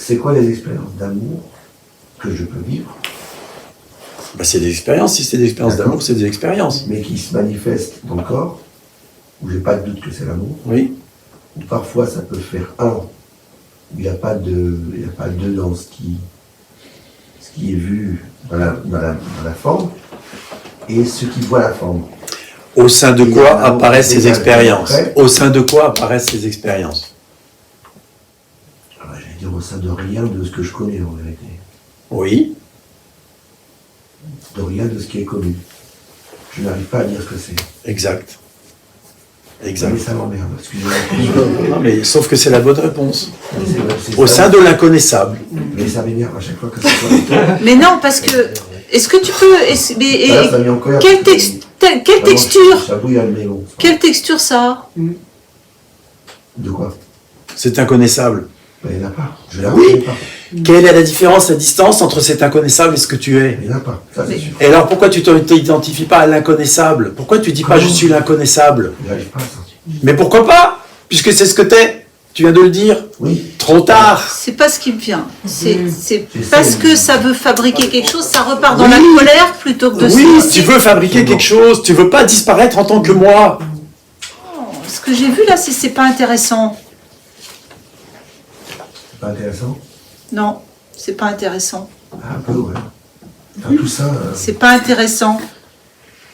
c'est quoi les expériences d'amour que je peux vivre? Bah, c'est des expériences. Si c'est des expériences d'amour, c'est des expériences. Mais qui se manifestent dans le corps, où j'ai pas de doute que c'est l'amour. Oui. Ou parfois ça peut faire un, où il n'y a pas de dans ce qui est vu dans la forme, et ce qui voit la forme. Au sein de quoi apparaissent ces expériences? Au sein de quoi apparaissent ces expériences? J'allais dire au sein de rien de ce que je connais en vérité. Oui. De rien de ce qui est connu. Je n'arrive pas à dire ce que c'est. Exact. Exact. Mais ça m'emmerde, excusez-moi. Non, mais sauf que c'est la bonne réponse. C'est Au ça. sein de l'inconnaissable. Mais ça m'énerve à chaque fois que ça soit. Mais non, parce que... Est-ce que tu peux... Là, ça met en colère. Quelle texture Ça bouille à le bon. Quelle texture ça a? De quoi? C'est inconnaissable. Ben, il n'y en a pas. Je la Oui. reconnais pas. Quelle est la différence, la distance entre cet inconnaissable et ce que tu es? Il n'y en a pas, ça c'est sûr. Et alors pourquoi tu ne t'identifies pas à l'inconnaissable? Pourquoi tu dis pas je suis l'inconnaissable? Je n'arrive pas à ça. Mais pourquoi pas? Puisque c'est ce que t'es. Tu viens de le dire. Oui. Trop tard. C'est pas ce qui me vient. C'est J'essaie. parce que ça veut fabriquer quelque chose, ça repart dans la colère plutôt que de Oui, se tu veux fabriquer quelque chose. Tu veux pas disparaître en tant que moi. Ce que j'ai vu là, c'est pas intéressant. C'est pas intéressant? Non, c'est pas intéressant. Un peu, ouais. Enfin, tout ça. C'est pas intéressant.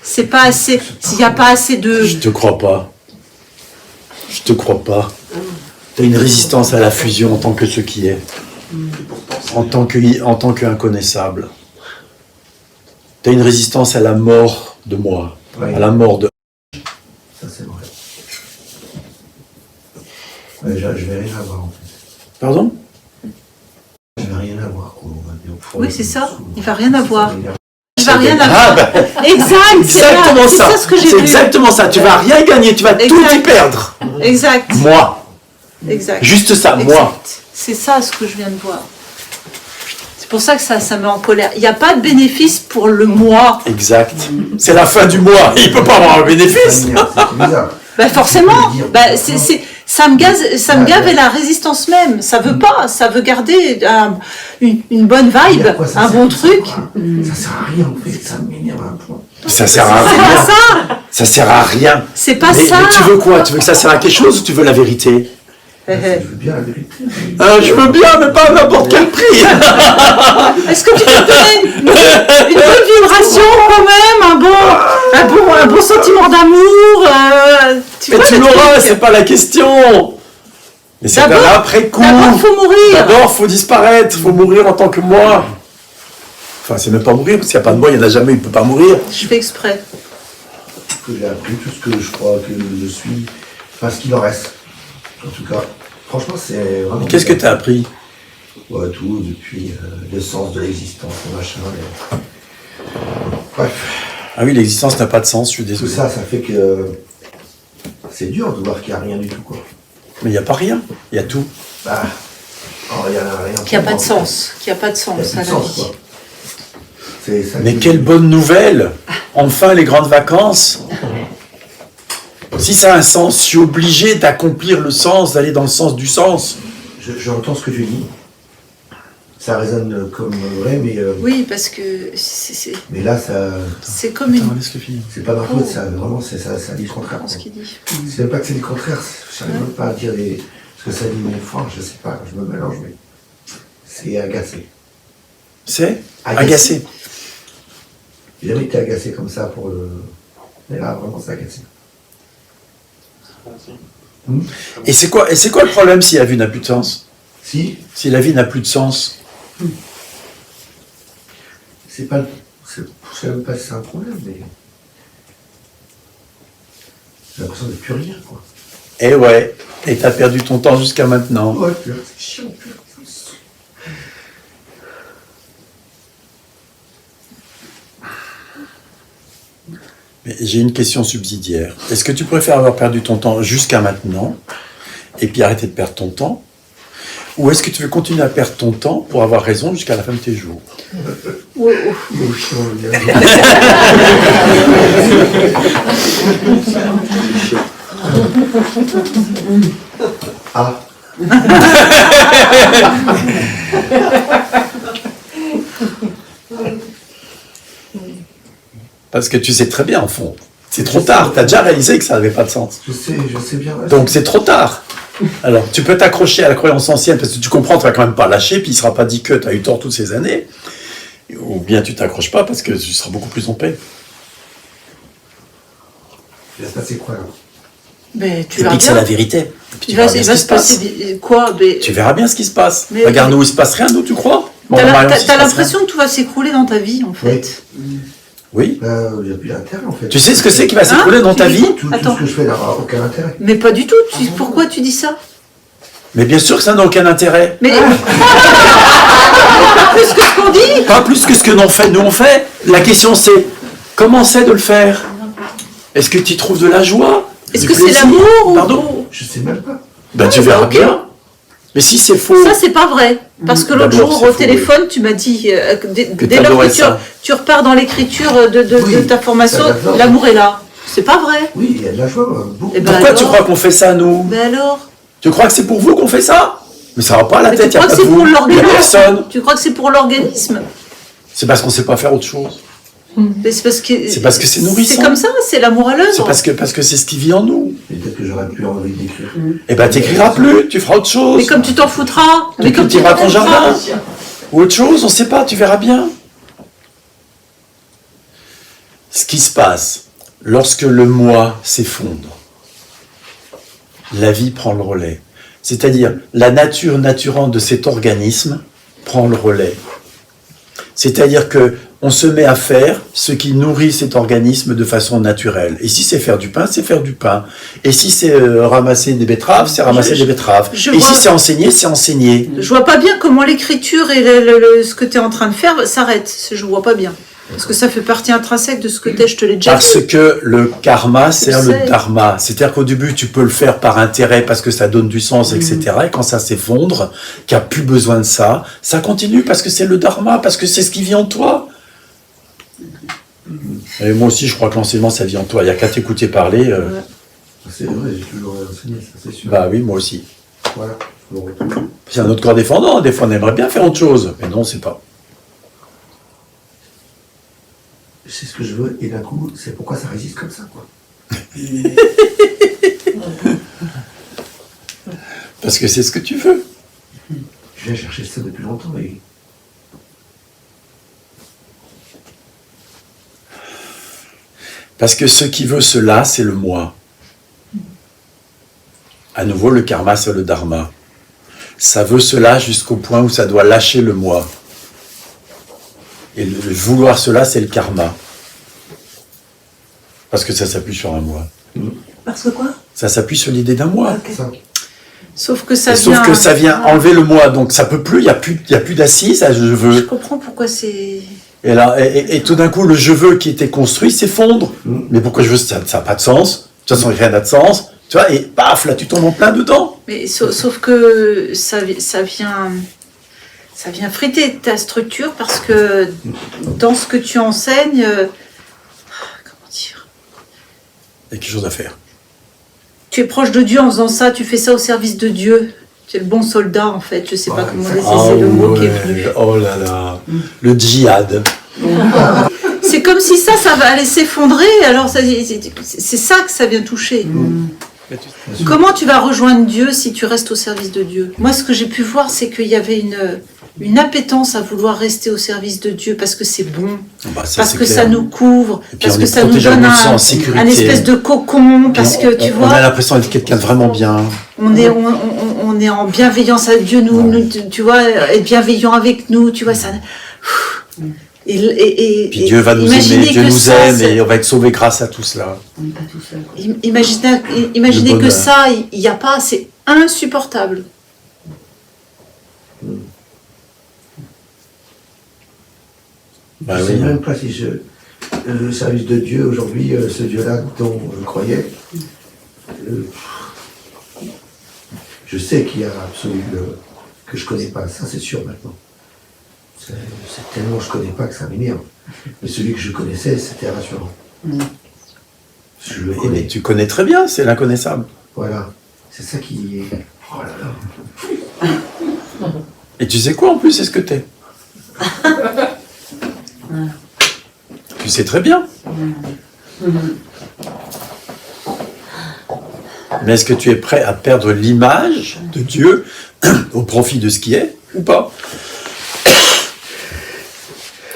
C'est pas assez. S'il n'y a pas assez de. Je te crois pas. Je te crois pas. T'as une résistance à la fusion en tant que ce qui est. En tant que inconnaissable. T'as une résistance à la mort de moi. Ouais. À la mort de... Ça c'est vrai. Ouais, je vais rien avoir en fait. Pardon? Je vais rien avoir quoi. On va dire. Oui, c'est ça. Il va rien avoir. Ça m'énerve. Il va rien Ah, avoir. bah, Exact. exactement C'est ça. ça ce que j'ai C'est vu. exactement ça. Tu vas rien gagner. Tu vas tout Exact. y perdre. Exact. Moi. Exact. Juste ça, moi. Exact. C'est ça ce que je viens de voir. C'est pour ça que ça met en colère. Il n'y a pas de bénéfice pour le moi. Exact. C'est la fin du mois. Il peut pas avoir un bénéfice. Ça m'énerve, c'est bizarre. Bah forcément. Je peux le dire. Bah, ça me gave et la résistance même. Ça veut pas. Ça veut garder une bonne Mais vibe, à quoi ça un sert, bon ça truc. Ça sert à rien en fait. Ça m'énerve un point. Ça sert à C'est pas rien. ça. Ça sert à rien. C'est pas Mais, ça. mais tu veux quoi? Tu veux que ça sert à quelque chose ou tu veux la vérité? Je veux bien la vérité. Je veux bien, mais pas à n'importe quel prix. Est-ce que tu peux te donner une bonne vibration quand même, un bon sentiment d'amour tu Mais vois, tu le l'auras, truc. c'est pas la question. Mais c'est D'abord- après coup. D'abord, faut mourir. D'abord, faut disparaître, faut mourir en tant que moi. Enfin, c'est même pas mourir, parce qu'il n'y a pas de moi, il n'y en a jamais, il ne peut pas mourir. Je fais exprès. Que j'ai appris, tout ce que je crois que je suis, enfin ce qu'il en reste. En tout cas, franchement, c'est vraiment. Qu'est-ce que tu as appris? Ouais, tout, depuis le sens de l'existence, le machin. Bref, Ah oui, l'existence n'a pas de sens, je suis tout désolé. ça, ça fait que c'est dur de voir qu'il n'y a rien du tout, quoi. Mais il n'y a pas rien, il y a tout. Bah, oh, il y a rien. Qu'il n'y a pas de sens. Qu'il n'y a pas de Il n'y a sens plus à de la sens, vie. quoi. C'est ça Mais qui- quelle bonne nouvelle! Enfin, les grandes vacances! Si ça a un sens, je suis obligé d'accomplir le sens, d'aller dans le sens du sens. J'entends ce que tu dis. Ça résonne comme vrai, mais, Oui, parce que mais là, ça, c'est comme une. Attends, laisse-le finir. c'est pas ma faute, ça, vraiment, ça dit le contraire. Ce Quoi. qu'il dit. C'est même pas que c'est du contraire, j'arrive même pas à dire ce que ça dit, mais franchement, je sais pas, je me mélange, mais c'est agacé. C'est Agacé. agacé. J'ai jamais été agacé comme ça pour le. Mais là, vraiment, c'est agacé. Et c'est quoi le problème si la vie n'a plus de sens? Si, Si la vie n'a plus de sens? c'est pas. Je sais même pas si c'est un problème, mais. J'ai l'impression de plus rien, quoi. Eh ouais, et t'as perdu ton temps jusqu'à maintenant. Ouais, plus rien, c'est chiant, plus rien. Mais j'ai une question subsidiaire. Est-ce que tu préfères avoir perdu ton temps jusqu'à maintenant et puis arrêter de perdre ton temps? Ou est-ce que tu veux continuer à perdre ton temps pour avoir raison jusqu'à la fin de tes jours? Oui, Ah, Parce que tu sais très bien, en fond. C'est trop tard. Tu as déjà réalisé que ça n'avait pas de sens. Je sais bien. Donc c'est trop tard. Alors, tu peux t'accrocher à la croyance ancienne parce que tu comprends, tu vas quand même pas lâcher, puis il ne sera pas dit que tu as eu tort toutes ces années. Ou bien tu t'accroches pas parce que tu seras beaucoup plus en paix. Il va se passer quoi là? Mais tu Tu vas dis que c'est la vérité. Et puis tu verras bien ce qui se passe. Quoi? Mais Tu verras bien ce qui se passe. Mais- Regarde, nous, il se passe rien, nous, tu crois? Bon, t'as Marion, il se passe l'impression que tout va s'écrouler dans ta vie, en fait. rien. Oui. Il n'y a plus d'intérêt en fait. Tu sais ce que c'est qui va s'écrouler dans Tu ta dis vie? quoi? Tout Attends. ce que je fais n'aura aucun intérêt. Mais pas du tout. Pourquoi tu dis ça? Mais bien sûr que ça n'a aucun intérêt. Mais pas plus que ce qu'on dit. Pas plus que ce que nous on fait. La question c'est, comment c'est de le faire? Est-ce que tu y trouves de la joie? Est-ce du que c'est plaisir? l'amour ou... Pardon? Je sais même pas. Ben tu verras ok. bien. Mais si c'est faux, Ça, c'est pas vrai. Parce que l'autre D'abord, jour, c'est au faux, téléphone, tu m'as dit, Que dès lors t'adorais que ça. tu repars dans l'écriture de Oui, ta formation, ça, j'adore. l'amour est là. C'est pas vrai. Oui, il y a de la joie, beaucoup. Eh ben, pourquoi tu alors crois qu'on fait ça nous? Ben alors? Tu crois que c'est pour vous qu'on fait ça? Mais ça va pas à la Mais tête, tu il n'y a crois pas que de c'est pour vous, il n'y a l'organisme? personne. Tu crois que c'est pour l'organisme? C'est parce qu'on ne sait pas faire autre chose. Mais c'est parce que c'est nourrissant. C'est comme ça, c'est l'amour à l'œuvre. C'est parce que c'est ce qui vit en nous. Peut-être que j'aurais plus envie d'écrire. Eh ben t'écriras plus, tu feras autre chose. Mais comme tu t'en foutras. Tu Mais comme tu cultiveras ton t'en jardin. foutras. Ou autre chose, on ne sait pas, tu verras bien. Ce qui se passe lorsque le moi s'effondre, la vie prend le relais. C'est-à-dire, la nature naturante de cet organisme prend le relais. C'est-à-dire que on se met à faire ce qui nourrit cet organisme de façon naturelle. Et si c'est faire du pain, c'est faire du pain. Et si c'est ramasser des betteraves, c'est ramasser des betteraves. je Et vois- si c'est enseigner, c'est enseigner. Je vois pas bien comment l'écriture et ce que tu es en train de faire s'arrêtent. Je vois pas bien. Parce que ça fait partie intrinsèque de ce que t'es, je te l'ai déjà Parce dit. que le karma sert sais. le dharma. C'est-à-dire qu'au début, tu peux le faire par intérêt parce que ça donne du sens, etc. Et quand ça s'effondre, qu'il n'y a plus besoin de ça, ça continue parce que c'est le dharma, parce que c'est ce qui vit en toi. Et moi aussi, je crois que l'enseignement, ça vit en toi. Il n'y a qu'à t'écouter parler. C'est vrai, j'ai toujours enseigné, ça c'est sûr. Bah oui, moi aussi. Voilà, je le retrouve. C'est un autre corps défendant. Des fois, on aimerait bien faire autre chose. Mais non, c'est pas. C'est ce que je veux, et d'un coup, c'est pourquoi ça résiste comme ça, quoi. Parce que c'est ce que tu veux. Je viens chercher ça depuis longtemps, et Parce que ce qui veut cela, c'est le moi. À nouveau, le karma, c'est le dharma. Ça veut cela jusqu'au point où ça doit lâcher le moi. Et le vouloir cela, c'est le karma. Parce que ça s'appuie sur un moi. Parce que quoi? Ça s'appuie sur l'idée d'un moi. ça. Sauf que ça Et vient... sauf que ça vient enlever le moi, donc ça peut plus, il n'y a plus d'assise à je Je veux. comprends pourquoi c'est... Et, là, et tout d'un coup, le je veux qui était construit s'effondre. Mais pourquoi je veux, ça n'a pas de sens. De toute façon, rien n'a de sens. Tu vois, et paf, là, tu tombes en plein dedans. Mais sauf que ça vient friter ta structure parce que dans ce que tu enseignes... comment dire? Il y a quelque chose à faire. Tu es proche de Dieu en faisant ça, tu fais ça au service de Dieu. Tu es le bon soldat, en fait. Je sais pas comment dire, c'est le mot qui est venu. Oh là là, le djihad. C'est comme si ça va aller s'effondrer, alors c'est ça que ça vient toucher. Comment tu vas rejoindre Dieu si tu restes au service de Dieu? Moi, ce que j'ai pu voir, c'est qu'il y avait une appétence à vouloir rester au service de Dieu parce que c'est bon, Bah, ça, parce c'est que clair. ça nous couvre, Et puis parce on que est ça nous protégé, donne on se sent en sécurité. un espèce de cocon, parce Et que tu on a vois, l'impression d'être quelqu'un de vraiment bien. on est en bienveillance à Dieu, tu vois, être bienveillant avec nous, tu vois, ça... Et Puis Dieu va nous imaginez aimer, Dieu que nous ça, aime c'est- et on va être sauvés grâce à tout cela. Imaginez Le que bonheur. ça, il n'y a pas, c'est insupportable. Bah je oui, sais hein. même pas si le service de Dieu, aujourd'hui, ce Dieu-là dont je croyais, je sais qu'il y a absolu que je connais pas, ça c'est sûr maintenant. C'est tellement que je connais pas que ça m'énerve. Mais celui que je connaissais, c'était rassurant. Je le Mais connais. tu connais très bien, c'est l'inconnaissable. Voilà. C'est ça qui est... Oh là là. Et tu sais quoi en plus, c'est ce que t'es. Tu sais très bien. Mais est-ce que tu es prêt à perdre l'image de Dieu au profit de ce qui est ou pas?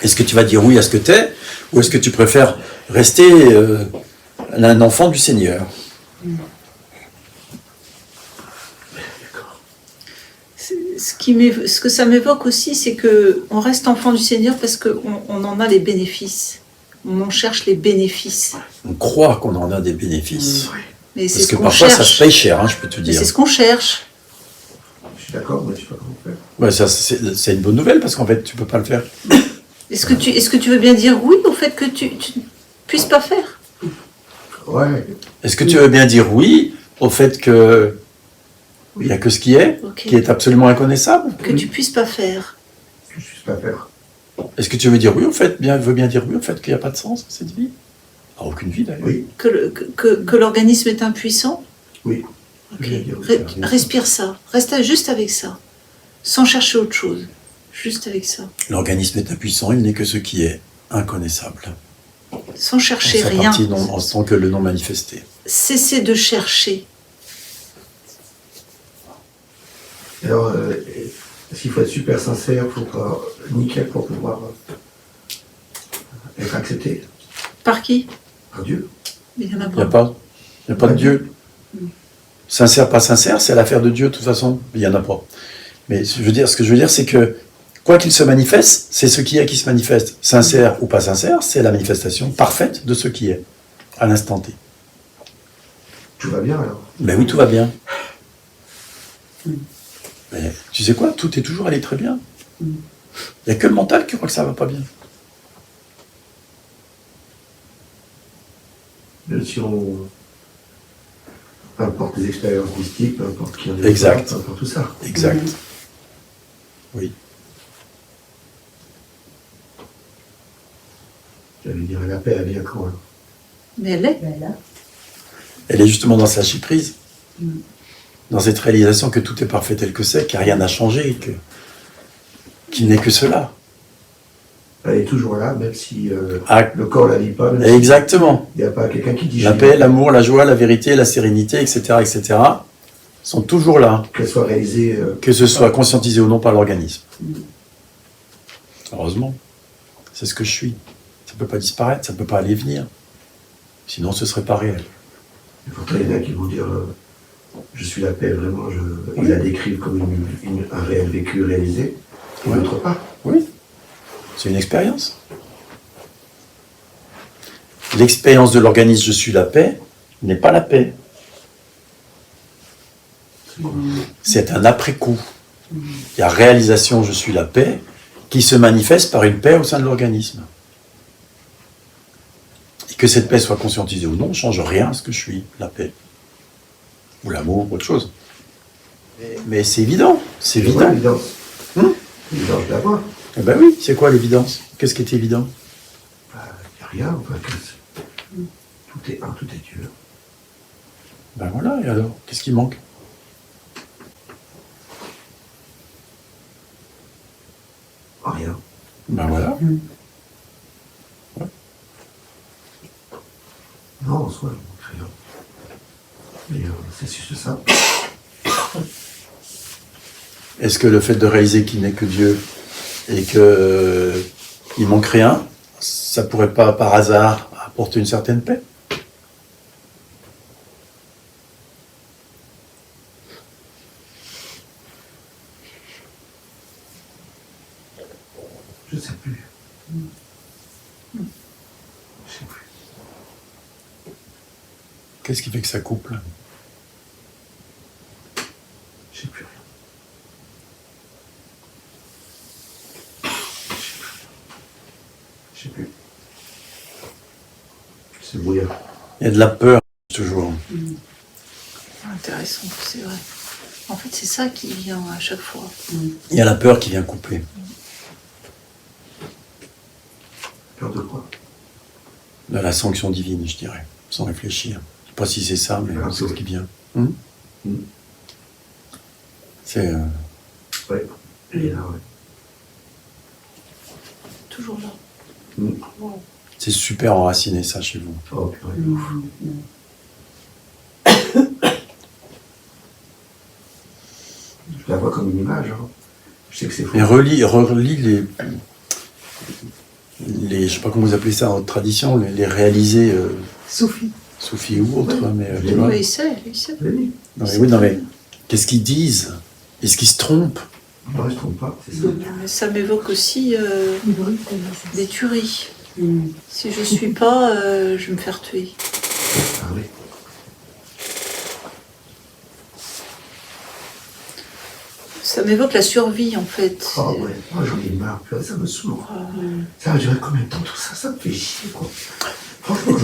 Est-ce que tu vas dire oui à ce que tu es, ou est-ce que tu préfères rester un enfant du Seigneur? Ce que ça m'évoque aussi, c'est qu'on reste enfant du Seigneur parce qu'on en a les bénéfices. On en cherche les bénéfices. On croit qu'on en a des bénéfices. Mais Parce que parfois ça se paye cher, hein, je peux te Mais dire. c'est ce qu'on cherche. Je suis d'accord, mais je ne sais pas comment faire. Ouais, ça, c'est une bonne nouvelle parce qu'en fait tu peux pas le faire. Est-ce que tu veux bien dire oui au fait que tu ne puisses pas faire? Ouais. Est-ce que tu veux bien dire oui au fait que il n'y a que ce qui est, Ok. qui est absolument inconnaissable? Que tu puisses pas faire. Que je ne puisse pas faire. Est-ce que tu veux dire oui au fait, veux bien dire oui au fait qu'il n'y a pas de sens à cette vie? Ah, aucune vie d'ailleurs. Oui. Que l'organisme est impuissant? Oui. Ok. Je vais dire oui, Respire ça. Reste juste avec ça. Sans chercher autre chose. Juste avec ça. L'organisme est impuissant, il n'est que ce qui est inconnaissable. Sans chercher En sa rien. partie en tant que le non manifesté. Cessez de chercher. Alors, est-ce qu'il faut être super sincère pour nickel pour pouvoir être accepté Par qui? par Dieu? Mais il n'y en a Il n'y a pas. pas de Dieu. Sincère, pas sincère, c'est l'affaire de Dieu de toute façon. Il n'y en a pas. Mais ce que je veux dire, c'est que quoi qu'il se manifeste, c'est ce qui est qui se manifeste. Sincère ou pas sincère, c'est la manifestation parfaite de ce qui est, à l'instant T. Tout va bien alors? Ben oui, tout va bien. Mais tu sais quoi, tout est toujours allé très bien. Il n'y a que le mental qui croit que ça va pas bien. Même si on... Peu importe les expériences mystiques, peu importe qui en est, Exact. peu importe tout ça. Exact. Oui. J'allais dire, la paix, elle vient quand? Hein? Mais elle est. Elle est justement dans sa lâcher prise. Dans cette réalisation que tout est parfait tel que c'est, qu'il n'y a rien à changer, qu'il n'est que cela. Elle est toujours là, même si Ah, le corps la vit pas. Même exactement. Il n'y a pas quelqu'un qui dit La paix, l'amour, la joie, la vérité, la sérénité, etc., etc., sont toujours là, qu'elle soit réalisée. que ce soit conscientisé ou non par l'organisme. Heureusement. C'est ce que je suis. Ça ne peut pas disparaître, ça ne peut pas aller et venir. Sinon, ce ne serait pas réel. Et pourtant, il y en a qui vont dire je suis la paix, vraiment. Ils la décrivent comme un réel vécu réalisé. Et Ouais. d'autres pas. Oui. C'est une expérience. L'expérience de l'organisme « je suis la paix » n'est pas la paix. C'est un après-coup. Il y a réalisation « je suis la paix » qui se manifeste par une paix au sein de l'organisme. Et que cette paix soit conscientisée ou non ne change rien à ce que je suis, la paix. Ou l'amour, ou autre chose. Mais c'est évident, c'est Je vois évident. l'évidence. L'évidence, je la vois. Eh ben oui, c'est quoi l'évidence? Qu'est-ce qui est évident? Il n'y a rien, enfin, tout est un, tout est Dieu. Ben voilà, et alors, qu'est-ce qui manque? Rien. Ben voilà. Non, en soi, je ne manque rien. Mais c'est juste ça. Est-ce que le fait de réaliser qu'il n'est que Dieu et qu'il il manque rien, ça pourrait pas par hasard apporter une certaine paix? Je ne sais plus. Je ne sais plus. Qu'est-ce qui fait que ça couple? Je ne sais plus rien. Je sais plus. C'est brouillard. Il y a de la peur toujours. Intéressant, c'est vrai. En fait, c'est ça qui vient à chaque fois. Il y a la peur qui vient coupler. Peur de quoi? De la sanction divine, je dirais, sans réfléchir. Je ne sais pas si c'est ça, mais Ah, c'est ce oui. qui vient. Mm. C'est... Ouais. Elle est là, ouais. Toujours là. Mm. Wow. C'est super enraciné ça chez vous. Oh, purée. Je la vois comme une image. Hein. Je sais que c'est faux. Et relis les, je sais pas comment vous appelez ça en tradition, les réalisés soufis ou autres, mais tu vois. Oui, il sait. Je l'ai dit. Non mais qu'est-ce qu'ils disent? Est-ce qu'ils se trompent? Non, je ne trompe pas, c'est ça. Mais ça m'évoque aussi des tueries. Si je suis pas, je vais me faire tuer. Ah oui. Ça m'évoque la survie, en fait. Oh ouais, oh, j'en ai marre, purée, ça me saoule. Ça va durer combien de temps tout ça? Ça me fait chier, quoi. Franchement,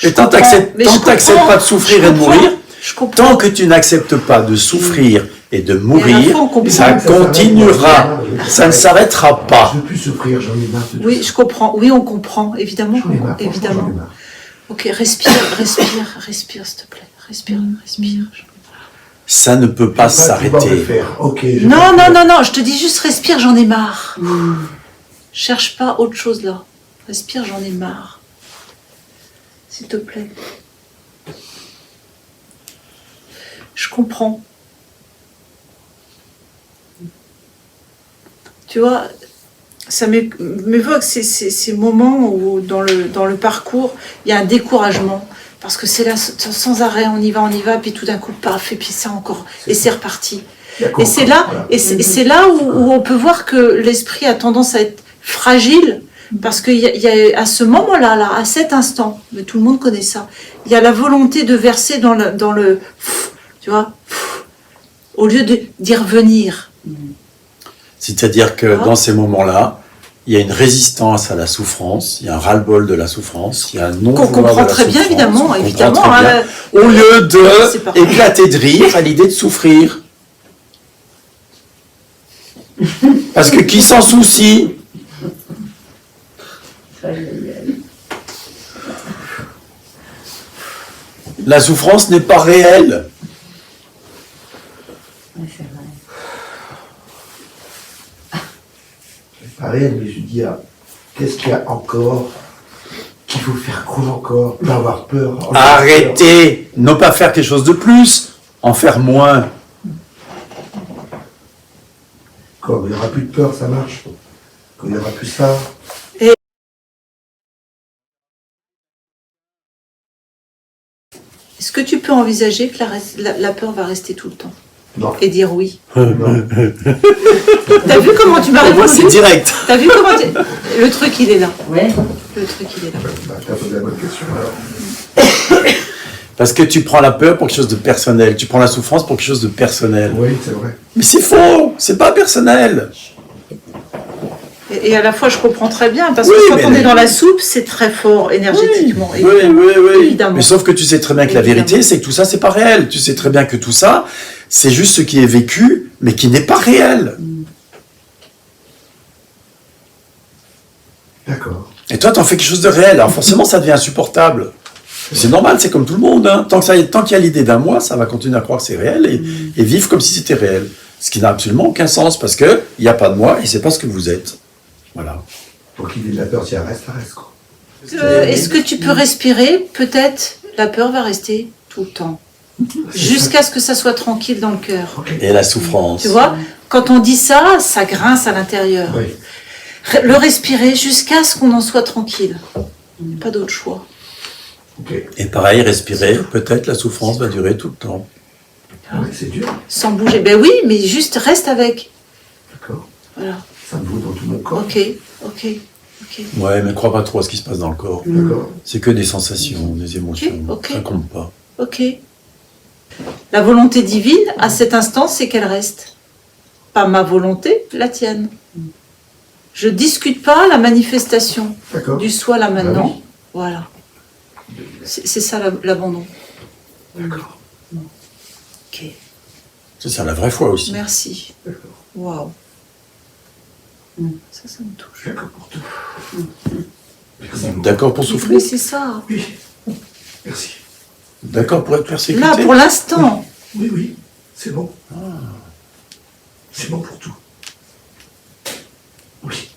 Et tant que t'acceptes pas de souffrir et de mourir, Je comprends. tant que tu n'acceptes pas de souffrir et de mourir, Et à la fin, on comprend. ça continuera, ça ne s'arrêtera pas. Je veux plus souffrir, j'en ai marre de tout Oui, ça. je comprends. Oui, on comprend. Évidemment, J'en ai marre, franchement, évidemment. j'en ai marre. Ok, respire, s'il te plaît. Respire. Ça ne peut pas Je vais pouvoir le s'arrêter. faire. Ok, je vais Non, pas non, le non, je te dis juste respire, j'en ai marre. Cherche pas autre chose là. Respire, j'en ai marre. S'il te plaît. Je comprends. Tu vois, ça m'évoque ces moments où dans le parcours, il y a un découragement. Parce que c'est là, sans arrêt, on y va, puis tout d'un coup, paf, et puis ça encore, et c'est reparti. Et c'est là, c'est là où on peut voir que l'esprit a tendance à être fragile, parce qu'il y a à ce moment-là, à cet instant, mais tout le monde connaît ça, il y a la volonté de verser dans le tu vois, au lieu d'y revenir. C'est-à-dire que dans ces moments-là, il y a une résistance à la souffrance, il y a un ras-le-bol de la souffrance, il y a un non-vouloir Qu'on comprend de la très bien, souffrance, évidemment, qu'on comprend évidemment. très bien, hein. au lieu C'est pas- d'éclater de rire à l'idée de souffrir. Parce que qui s'en soucie? La souffrance n'est pas réelle. pas réel, mais je dis, qu'est-ce qu'il y a encore qu'il faut faire quoi encore? Pas avoir peur. Arrêtez, ne pas faire quelque chose de plus, en faire moins. Quand il n'y aura plus de peur, ça marche. Quand il n'y aura plus ça. Est-ce que tu peux envisager que la peur va rester tout le temps? Non. Et dire oui. Non. T'as vu comment tu m'as Moi, répondu? c'est direct. T'as vu comment le truc, il est là. Ouais. Le truc, il est là. Bah, t'as posé la bonne question alors. Parce que tu prends la peur pour quelque chose de personnel, tu prends la souffrance pour quelque chose de personnel. Oui, c'est vrai. Mais c'est faux, c'est pas personnel. Et à la fois, je comprends très bien, parce Oui, que quand mais on est dans la soupe, c'est très fort énergétiquement. Oui, Évidemment. Mais sauf que tu sais très bien que la Évidemment. vérité, c'est que tout ça, c'est pas réel. Tu sais très bien que tout ça, c'est juste ce qui est vécu, mais qui n'est pas réel. D'accord. Et toi, t'en fais quelque chose de réel. Alors forcément, ça devient insupportable. C'est normal, c'est comme tout le monde. Hein. Tant qu'il y a l'idée d'un moi, ça va continuer à croire que c'est réel et vivre comme si c'était réel. Ce qui n'a absolument aucun sens, parce qu'il n'y a pas de moi et c'est pas ce que vous êtes. Voilà. Donc l'idée de la peur, si elle reste, ça reste quoi. Est-ce que tu peux respirer? Peut-être la peur va rester tout le temps. Jusqu'à ce que ça soit tranquille dans le cœur. Ok. Et la souffrance. Tu vois, quand on dit ça, ça grince à l'intérieur. Oui. Le respirer jusqu'à ce qu'on en soit tranquille. Pas d'autre choix. Ok. Et pareil, respirer, peut-être la souffrance va durer tout le temps. Ouais, c'est dur. Sans bouger. Ben oui, mais juste reste avec. D'accord. Voilà. Ça me vaut dans tout mon corps. Ok. Ouais, mais crois pas trop à ce qui se passe dans le corps. D'accord. C'est que des sensations, des émotions. Ok. Ça compte pas. Ok. La volonté divine, à cet instant, c'est qu'elle reste. Pas ma volonté, la tienne. Je discute pas la manifestation D'accord. du soi là maintenant. Ah oui. Voilà. C'est ça l'abandon. D'accord. Ok. C'est ça la vraie foi aussi. Merci. D'accord. Waouh. Ça me touche. D'accord pour tout. Merci. D'accord pour souffrir? Oui, c'est ça. Oui. Merci. D'accord pour être persécuté? Là, pour l'instant. Oui, oui. C'est bon. C'est bon pour tout. Oui.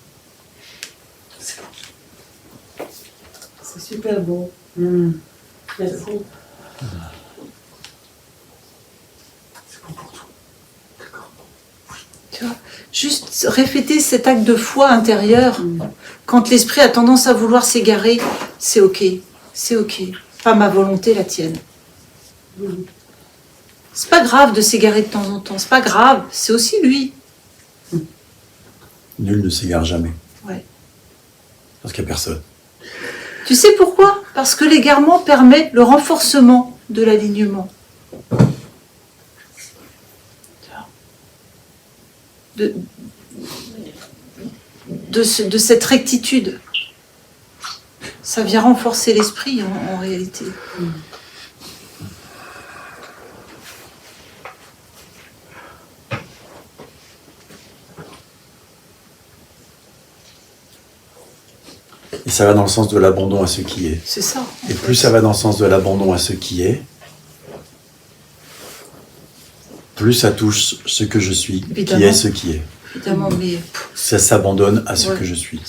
C'est bon. super beau. Merci. C'est bon pour toi. D'accord. Tu vois, juste répéter cet acte de foi intérieure. Quand l'esprit a tendance à vouloir s'égarer, c'est ok. C'est ok. Pas ma volonté, la tienne. C'est pas grave de s'égarer de temps en temps. C'est pas grave. C'est aussi lui. Nul ne s'égare jamais. Ouais. Parce qu'il n'y a personne. Tu sais pourquoi? Parce que l'égarement permet le renforcement de l'alignement. De cette rectitude. Ça vient renforcer l'esprit en réalité. Et ça va dans le sens de l'abandon à ce qui est. C'est ça. Et plus ça va dans le sens de l'abandon à ce qui est, plus ça touche ce que je suis, Évidemment. qui est ce qui est. Évidemment, mais Ça s'abandonne à ce Ouais. que je suis.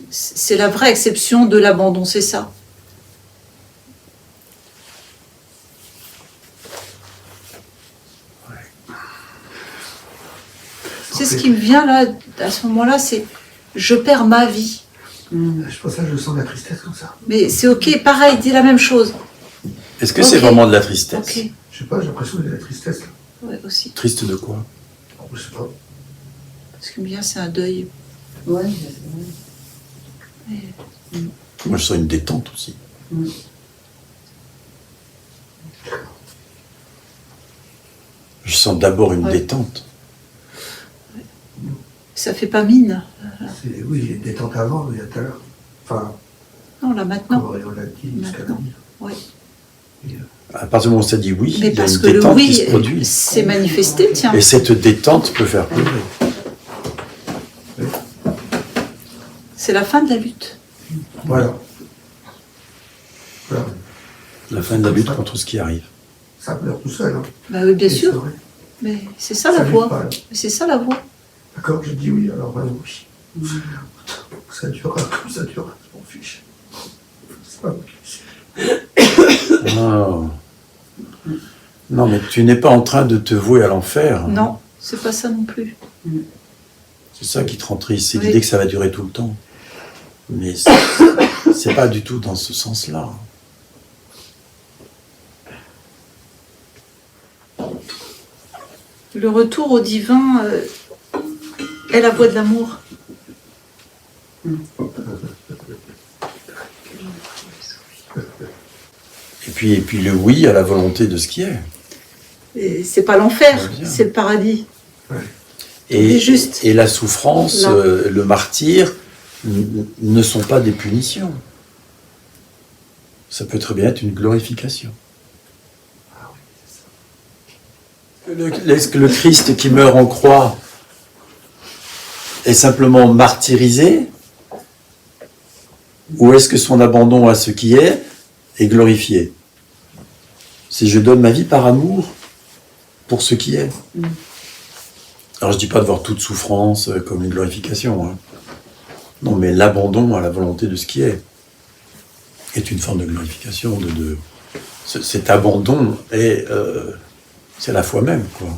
c'est la vraie exception de l'abandon, c'est ça. C'est ce qui me vient là, à ce moment-là, c'est je perds ma vie. C'est pour ça que je sens la tristesse comme ça. Mais c'est ok, pareil, dis la même chose. Est-ce que c'est Ok. vraiment de la tristesse? Ok, Je sais pas, j'ai l'impression qu'il y a de la tristesse là. ouais, aussi. Triste de quoi? Je sais pas. Ce qui me vient, c'est un deuil. Ouais, Moi, je sens une détente aussi. Je sens d'abord une Ouais. détente. Ça fait pas mine. Oui, il y a une détente avant, il y a tout à l'heure. Enfin, Non, là comme maintenant. on l'a dit jusqu'à Maintenant. venir. Ouais. À partir du moment où ça dit oui, Mais il y a parce une que le détente qui oui se produit. s'est manifesté, tiens. Et cette détente peut faire pleurer. C'est la fin de la lutte. Voilà. Voilà. La fin de la lutte contre ce qui arrive. Ça pleure tout seul. Hein. Bah oui, bien Et c'est sûr. vrai. Mais c'est ça la Ça lutte voie. pas, là. C'est ça la voie. D'accord, je dis oui, alors oui. Ça durera comme ça durera, je m'en fiche. C'est pas moi. Oh. Non, mais tu n'es pas en train de te vouer à l'enfer. Non, c'est pas ça non plus. C'est ça qui te rend triste, c'est Oui. l'idée que ça va durer tout le temps. Mais c'est pas du tout dans ce sens-là. Le retour au divin est la voie de l'amour. Et puis le oui à la volonté de ce qui est. Et c'est pas l'enfer, Ouais, bien. c'est le paradis. Et, C'est juste. et la souffrance, Là. le martyr, ne sont pas des punitions. Ça peut très bien être une glorification. Est-ce que le Christ qui meurt en croix est simplement martyrisé? Ou est-ce que son abandon à ce qui est glorifié? Si je donne ma vie par amour pour ce qui est. Alors je ne dis pas de voir toute souffrance comme une glorification. Hein. Non, mais l'abandon à la volonté de ce qui est une forme de glorification. Cet abandon est c'est la foi même, quoi.